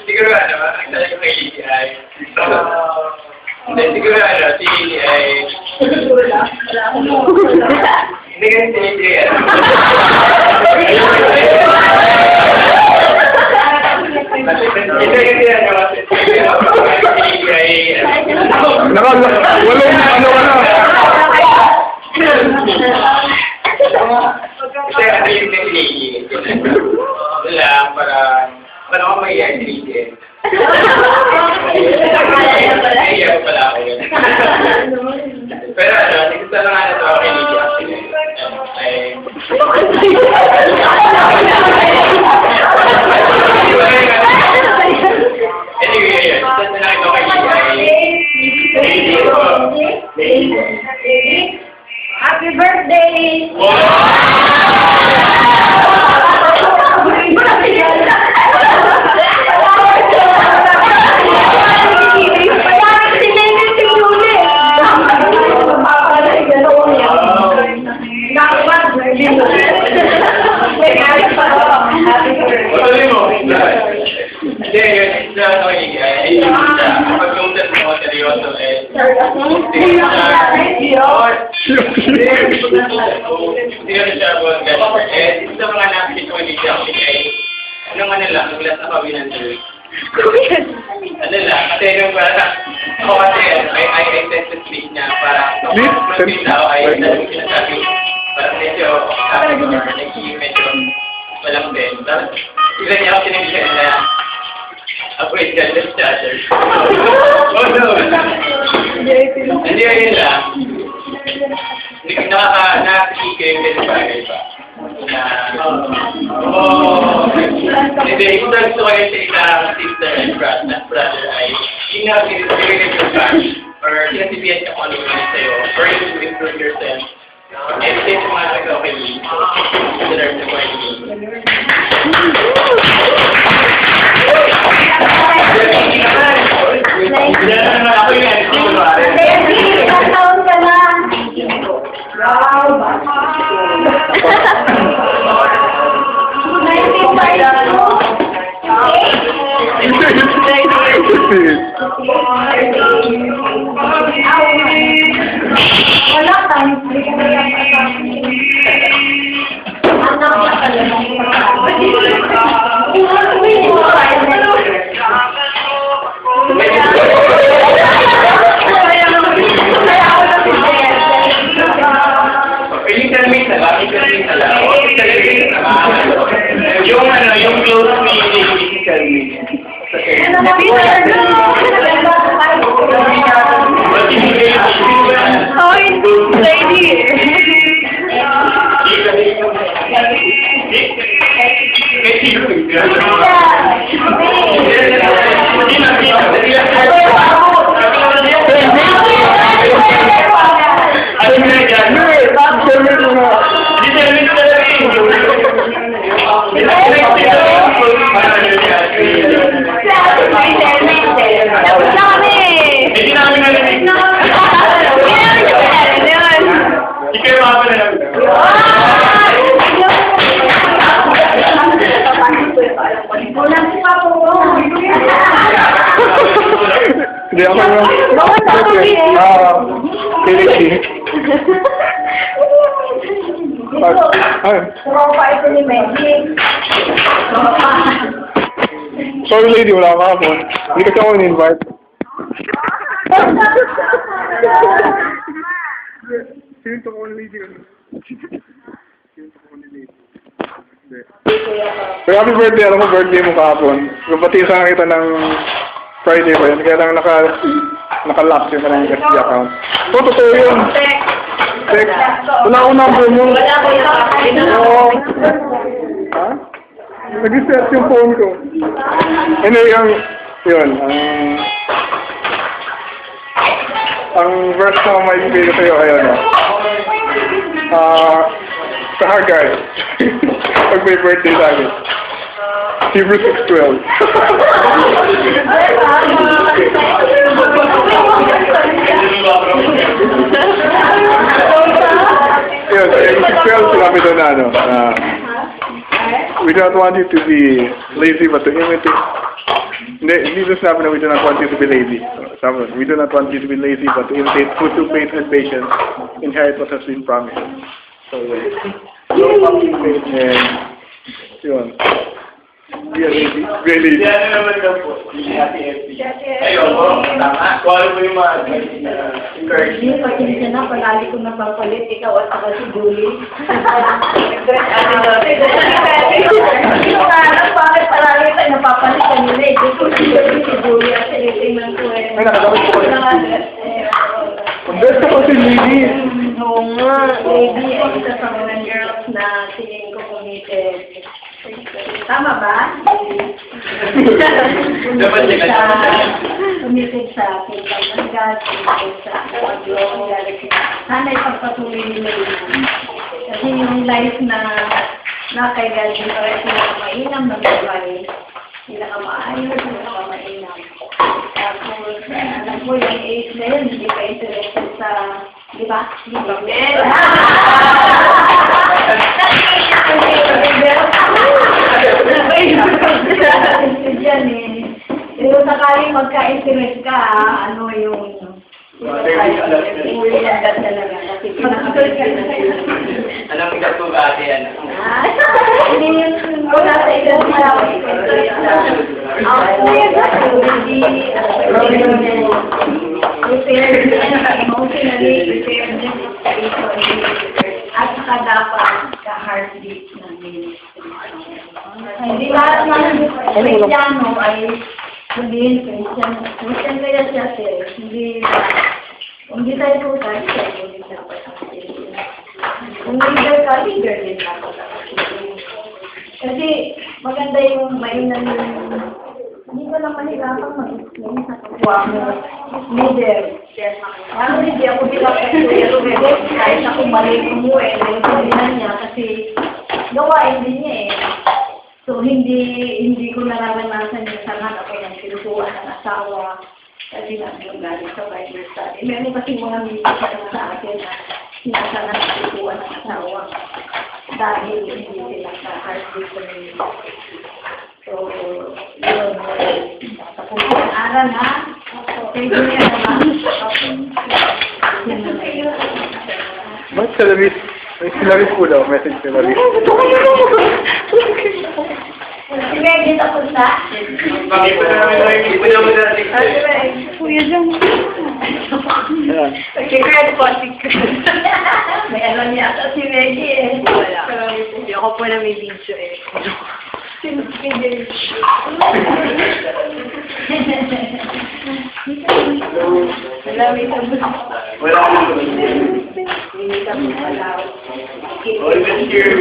Siguro ano, ang talaga kay Lily ay... Hindi, siguro ano, si Lily ay... Hindi kasi si Lily ay... Walang ano. Kasi ano yung Lily? Wala, parang ako mag-iayag si Lily eh. Naiiyak ko pala ako yun. Pero ano, nagusto lang nga na ito ako kay Lily actually. Anyway, yun. Gusto na lang ito kay Lily. Happy birthday! Hindi, yun. Isa ako ay pag-utan mo, seryoso eh. Hindi na siya buwan ganun. Eh, isa mga nakikita ko hindi siya ano lang, naglas na kawinan tuloy. Ano lang, kasi yung parang ako kasi I tend to speak niya para mas bitaw ay talagang sinasabi. Parang medyo medyo walang din. Tapos, iba niya ako sinibigyan na upgrade ka just charger. Oh no! Hindi yun lang. Hindi nakakikig yung bagay pa. Hindi, gusto ko yung sa sister and brother ay hindi na sinibigyan yung back or sinasibihan ka kung ano yung sa'yo or you to improve yourself. And since yung mga nagawa kay me, deserve to go and me. Ako yung MC ko ba? Ilang taon ka na? Wow! 19 wala tayo. Anak na yung close me, tell me. Hindi ako kilig. Sorry lady, wala ka po. Hindi kasi ako in-invite. Sino to ko lady? Pero happy birthday, alam mo birthday mo kahapon. Kapati sa kita ng Friday ba yun? Kaya lang naka-lapse yung kanang FB account. So, totoo yun. Text. Wala ko number mo. Oo. Ha? Nag-set yung phone ko. Anyway, ang verse na may bigay sa'yo, ayun o. Sa Haggai. Pag may birthday sa akin. Hebrews 6:12. Yun, 6:12 sinabi doon na We do not want you to be lazy, but to imitate. Hindi ito sabi na we do not want you to be lazy. Sabi, we do not want you to be lazy, but to imitate true faith and patience, inherit what has been promised. So, don't pumpkin faith and, yun. Be a lazy. Be a lazy. Yan naman daw po. Ayun po, tama. Kung ano po yung mga encourage. Hindi, pasensya na, palagi ko napapalit, ikaw at saka si Julie. Hindi ko nga alam, bakit palagi tayo napapalit kanila eh. Gusto ko si Julie at tingnan ko eh. Ay, nakagamit ko pala. Ang best ako si lady. Oo nga, lady, isa sa mga girls na tingin ko committed. Tama ba? Dapat siya Committed sa akin. Committed sa akin. Sana ipagpatuloy nila yun. Kasi yung life na kay God, yung parang pinakamainam na buhay. Pinakamaayos, pinakamainam. Tapos, alam mo, yung age na yun, hindi ka interested sa, di ba? Di ba? Yan eh. Pero sakaling magka-interest ka, ano yung uwi lang ka talaga. Kasi Alam mo ka po ba ate yan? hindi yung wala sa edad na ako prepared emotionally, prepared din spiritually, at saka dapat ka-heartbeat ng ministry. Hindi lahat ng Kristiyano ay sabihin Christian kaya siya sir. Hindi tayo po tayo hindi dapat ang kung leader ka, leader din dapat ang kasi maganda yung mainan yung hindi ko lang mahirapang mag-explain sa kapwa mo. Leader. Ano hindi ako bilang kahit ako mali umuwi, dahil palihan niya kasi gawain din niya eh. So, hindi ko nararanasan yung sangat ako ng sinusuan ng asawa kasi yung galing sa Bible study. Meron kasi mga minister na sa akin na sinasangat ng sinusuan ng asawa dahil hindi sila sa heartbeat community. So, yun. Tapos yung aral ha? Pwede niya naman. Ba't si Laris? May si Laris po daw. Message si Laris. Si Meggy tapos na? Bakit pa namin iba naman natin? Kuya Jong. Ayan. Secret po, secret. May alam niya ata si Meggy eh. Wala. Hindi ako po na may video eh. Wala, may sabon. Wala ko naman. Hindi ka mo pala. Always here.